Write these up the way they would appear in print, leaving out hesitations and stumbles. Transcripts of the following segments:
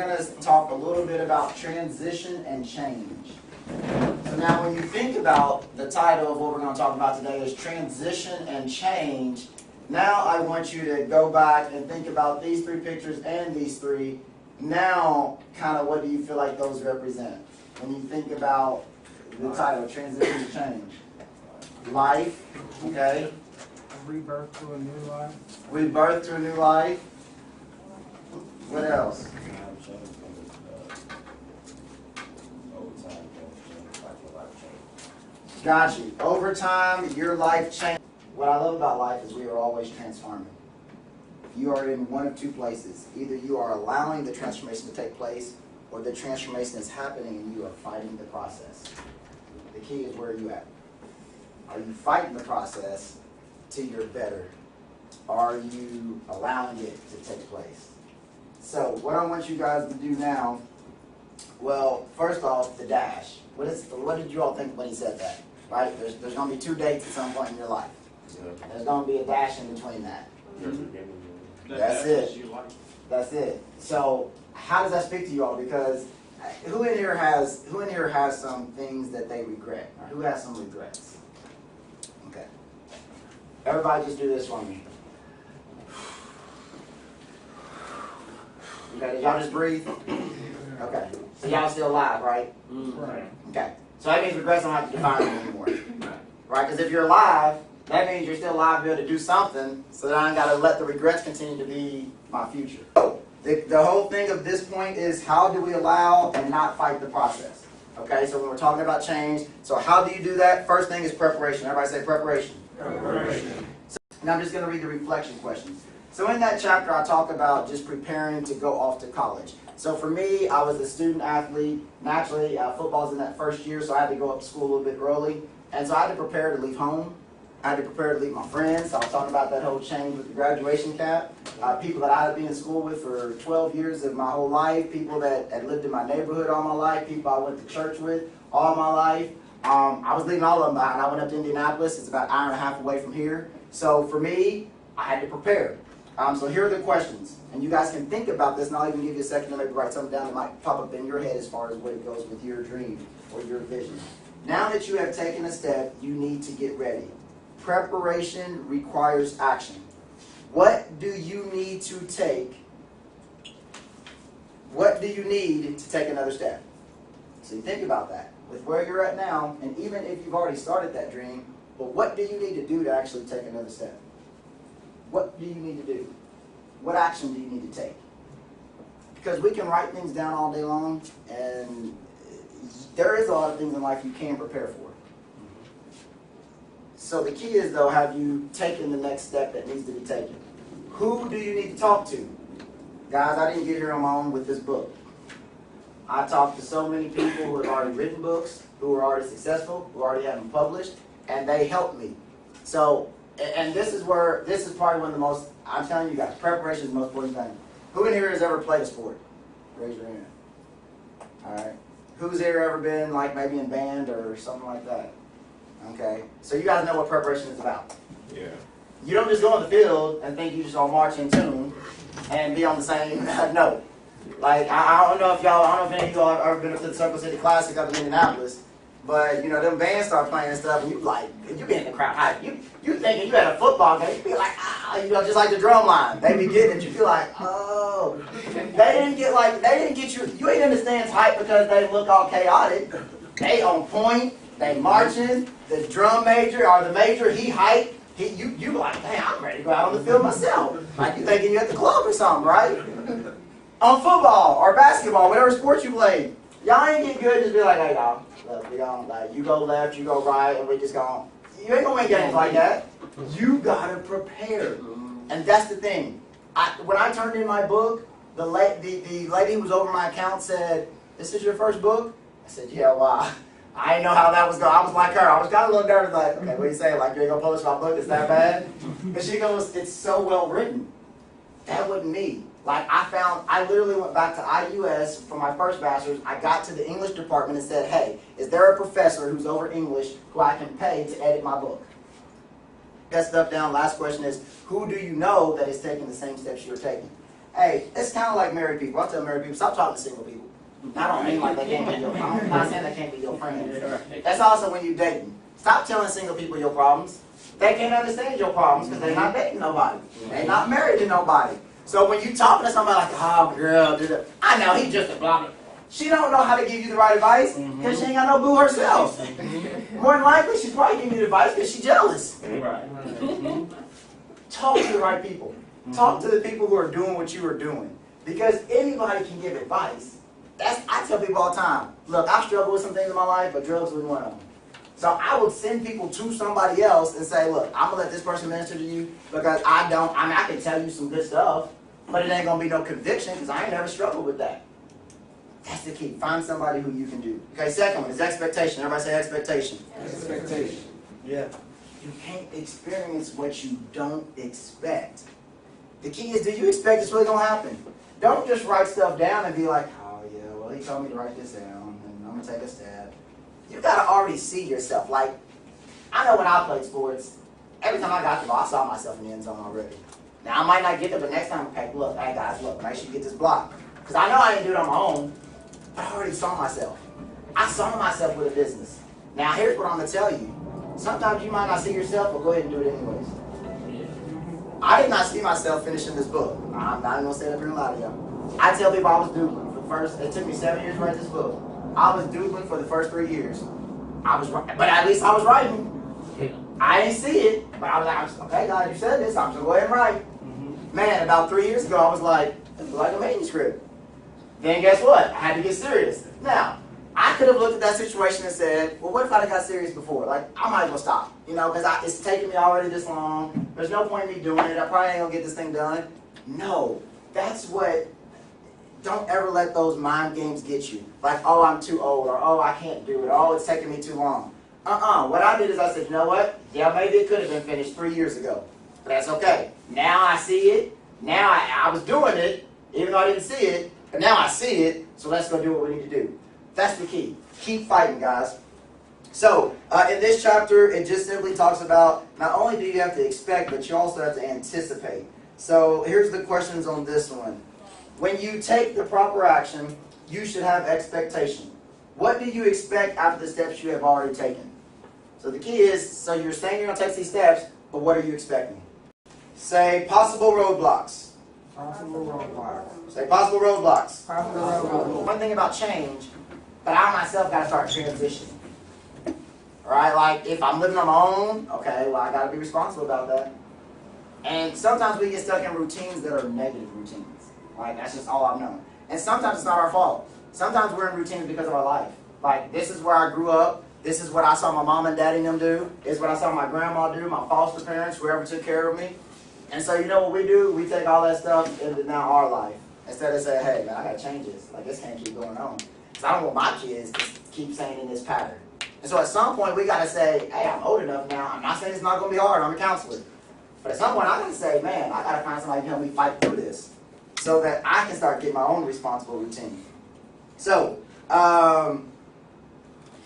going to talk a little bit about transition and change. So now when you think about the title of what we're going to talk about today is transition and change, now I want you to go back and think about these three pictures and these three. Now, kind of what do you feel like those represent? When you think about the title, transition and change. Life, okay? Rebirth to a new life. Rebirth to a new life. What else? Got you. Over time, your life changed. What I love about life is we are always transforming. You are in one of two places. Either you are allowing the transformation to take place, or the transformation is happening and you are fighting the process. The key is, where are you at? Are you fighting the process till you're better? Are you allowing it to take place? So what I want you guys to do now, well, first off, the dash. What did you all think when he said that? Right? There's going to be two dates at some point in your life. There's going to be a dash in between that. That's it. That's it. So how does that speak to you all? Because who in here has some things that they regret? Or who has some regrets? Okay. Everybody just do this for me. Okay, did y'all just breathe? Okay. So y'all still alive, right? Right. Okay. So that means regrets don't have to define you anymore. Right? Because if you're alive, that means you're still alive to be able to do something, so that I ain't got to let the regrets continue to be my future. So the whole thing of this point is, how do we allow and not fight the process? Okay, so when we're talking about change, so how do you do that? First thing is preparation. Everybody say preparation. Preparation. So now I'm just going to read the reflection questions. So in that chapter, I talk about just preparing to go off to college. So for me, I was a student athlete. Naturally, football's in that first year, so I had to go up to school a little bit early. And so I had to prepare to leave home. I had to prepare to leave my friends. I was talking about that whole change with the graduation cap. People that I had been in school with for 12 years of my whole life. People that had lived in my neighborhood all my life. People I went to church with all my life. I was leaving all of them behind. I went up to Indianapolis. It's about an hour and a half away from here. So for me, I had to prepare. So here are the questions. And you guys can think about this, and I'll even give you a second to maybe write something down that might pop up in your head as far as what it goes with your dream or your vision. Now that you have taken a step, you need to get ready. Preparation requires action. What do you need to take? What do you need to take another step? So you think about that. With where you're at now, and even if you've already started that dream, but what do you need to do to actually take another step? What do you need to do? What action do you need to take? Because we can write things down all day long, and there is a lot of things in life you can prepare for. So the key is, though, have you taken the next step that needs to be taken? Who do you need to talk to? Guys, I didn't get here on my own with this book. I talked to so many people who have already written books, who are already successful, who already have them published, and they helped me. So, and this is probably one of the most, I'm telling you guys, preparation is the most important thing. Who in here has ever played a sport? Raise your hand. All right. Who's here ever been, like, maybe in band or something like that? Okay. So you guys know what preparation is about. Yeah. You don't just go on the field and think you just all march in tune and be on the same note. Like, I don't know if any of y'all have ever been up to the Circle City Classic up in Indianapolis, but, you know, them bands start playing and stuff, and you be in the crowd hype. You thinking you had a football game, you be like, you know, just like the drum line. They be getting it, you feel like, oh. They didn't get you ain't in the stands hype because they look all chaotic. They on point, they marching, the drum major, or the major, he hype. You like, dang, I'm ready to go out on the field myself. Like you thinking you're at the club or something, right? On football or basketball, whatever sport you play, y'all ain't get good, just be like, hey y'all, look, we gonna, like, you go left, you go right, and we just gonna, you ain't gonna win games like that. You gotta prepare. And that's the thing. When I turned in my book, the lady who was over my account said, this is your first book? I said, yeah, wow. I didn't know how that was going. I was like her. I was kind of a little nervous, like, okay, what do you say? Like, you ain't gonna publish my book? It's that bad? But she goes, it's so well written. That wasn't me. Like, I literally went back to IUS for my first bachelor's. I got to the English department and said, hey, is there a professor who's over English who I can pay to edit my book? That stuff down. Last question is, who do you know that is taking the same steps you're taking? Hey, it's kind of like married people. I tell married people, stop talking to single people. I don't mean like they can't be your friend. I'm not saying they can't be your friend. That's also when you're dating. Stop telling single people your problems. They can't understand your problems because they're not dating nobody. They're not married to nobody. So when you talking to somebody like, oh girl, I know he's just a blah. She don't know how to give you the right advice because she ain't got no boo herself. More than likely, she's probably giving you advice because she's jealous. Right. Talk to the right people. Talk to the people who are doing what you are doing. Because anybody can give advice. I tell people all the time, look, I've struggled with some things in my life, but drugs was one of them. So I would send people to somebody else and say, look, I'm going to let this person minister to you because I can tell you some good stuff, but it ain't going to be no conviction because I ain't never struggled with that. That's the key. Find somebody who you can do. Okay, second one is expectation. Everybody say expectation. Expectation. Yeah. You can't experience what you don't expect. The key is, do you expect it's really going to happen? Don't just write stuff down and be like, oh yeah, well he told me to write this down and I'm going to take a stab. You got to already see yourself. Like, I know when I played sports, every time I got the ball, I saw myself in the end zone already. Now I might not get there, but next time, okay, look, hey guys, look, make sure you get this block. Because I know I didn't do it on my own, but I already saw myself. I saw myself with a business. Now here's what I'm going to tell you. Sometimes you might not see yourself, but go ahead and do it anyways. I did not see myself finishing this book. I'm not even going to say that in a lot of y'all. I tell people I was doodling for the first, it took me 7 years to write this book. I was doodling for the first 3 years. But at least I was writing. I didn't see it, but I was like, okay, God, you said this, I'm just going to go ahead and write. Man, about 3 years ago, I was like, this is like a manuscript. Then guess what? I had to get serious. Now, I could have looked at that situation and said, well, what if I got serious before? Like, I might as well stop. You know, because it's taken me already this long. There's no point in me doing it. I probably ain't going to get this thing done. No, that's what, don't ever let those mind games get you. Like, oh, I'm too old, or oh, I can't do it, or oh, it's taking me too long. What I did is I said, you know what? Yeah, maybe it could have been finished 3 years ago. But that's okay. Now I see it. Now I was doing it, even though I didn't see it. But now I see it, so let's go do what we need to do. That's the key. Keep fighting, guys. So, in this chapter, it just simply talks about not only do you have to expect, but you also have to anticipate. So, here's the questions on this one. When you take the proper action, you should have expectation. What do you expect after the steps you have already taken? So the key is, so you're saying you're going to take these steps, but what are you expecting? Say possible roadblocks. Possible roadblocks. Say possible roadblocks. Possible roadblocks. One thing about change, but I myself got to start transitioning. Alright, like if I'm living on my own, okay, well I got to be responsible about that. And sometimes we get stuck in routines that are negative routines. Like that's just all I've known. And sometimes it's not our fault. Sometimes we're in routines because of our life. Like this is where I grew up. This is what I saw my mom and daddy and them do. This is what I saw my grandma do, my foster parents, whoever took care of me. And so you know what we do? We take all that stuff into now our life. Instead of saying, hey man, I gotta change this. Like this can't keep going on. Because I don't want my kids to keep saying in this pattern. And so at some point we gotta say, hey, I'm old enough now. I'm not saying it's not gonna be hard, I'm a counselor. But at some point I gotta say, man, I gotta find somebody to help me fight through this. So that I can start getting my own responsible routine. So, I'm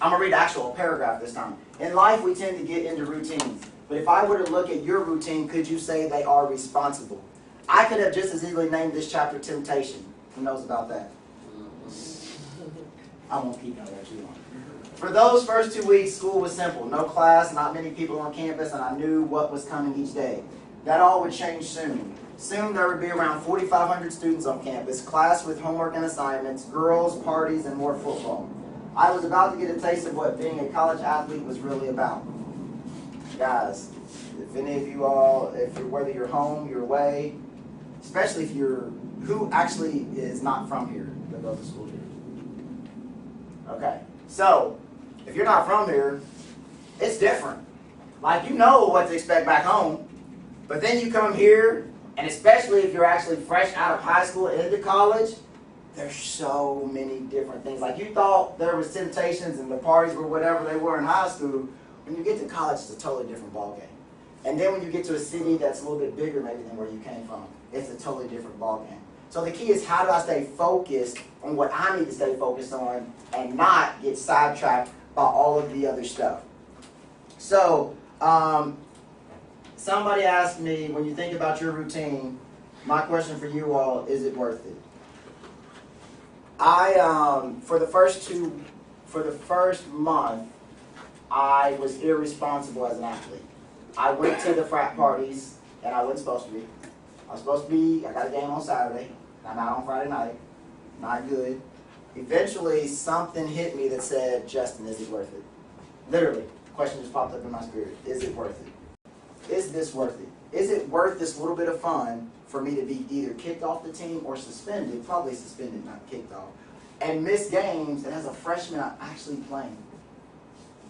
going to read the actual paragraph this time. In life, we tend to get into routines. But if I were to look at your routine, could you say they are responsible? I could have just as easily named this chapter Temptation. Who knows about that? I won't keep that too long. For those first 2 weeks, school was simple. No class, not many people on campus, and I knew what was coming each day. That all would change soon. Soon there would be around 4,500 students on campus, class with homework and assignments, girls, parties, and more football. I was about to get a taste of what being a college athlete was really about. Guys, if any of you all, whether you're home, you're away, especially if you're, who actually is not from here that goes to school here? Okay, so if you're not from here, it's different. Like you know what to expect back home, but then you come here, and especially if you're actually fresh out of high school into college, there's so many different things. Like you thought there was temptations and the parties were whatever they were in high school. When you get to college, it's a totally different ballgame. And then when you get to a city that's a little bit bigger maybe than where you came from, it's a totally different ballgame. So the key is how do I stay focused on what I need to stay focused on and not get sidetracked by all of the other stuff. So, somebody asked me, when you think about your routine, My question for you all, is it worth it? I, for the first month, I was irresponsible as an athlete. I went to the frat parties, and I wasn't supposed to be. I was supposed to be, I got a game on Saturday, I'm out on Friday night, not good. Eventually, something hit me that said, Justin, is it worth it? Literally, the question just popped up in my spirit. Is it worth it? Is this worth it? Is it worth this little bit of fun for me to be either kicked off the team or suspended, probably suspended, not kicked off, and miss games, and as a freshman, I'm actually playing?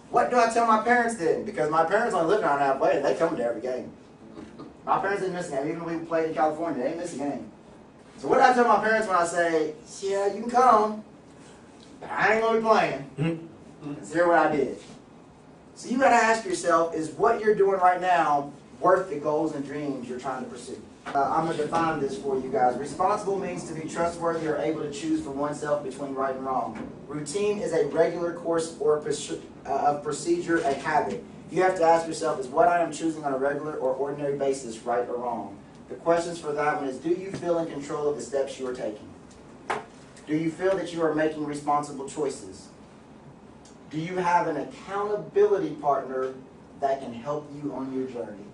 What do I tell my parents then? Because my parents only live down halfway, and they come to every game. My parents didn't miss a game. Even when we played in California, they didn't miss a game. So what do I tell my parents when I say, yeah, you can come, but I ain't going to be playing? Consider what I did. So you got to ask yourself, is what you're doing right now worth the goals and dreams you're trying to pursue? I'm going to define this for you guys. Responsible means to be trustworthy or able to choose for oneself between right and wrong. Routine is a regular course or of procedure, a habit. You have to ask yourself, is what I am choosing on a regular or ordinary basis right or wrong? The questions for that one is, do you feel in control of the steps you are taking? Do you feel that you are making responsible choices? Do you have an accountability partner that can help you on your journey?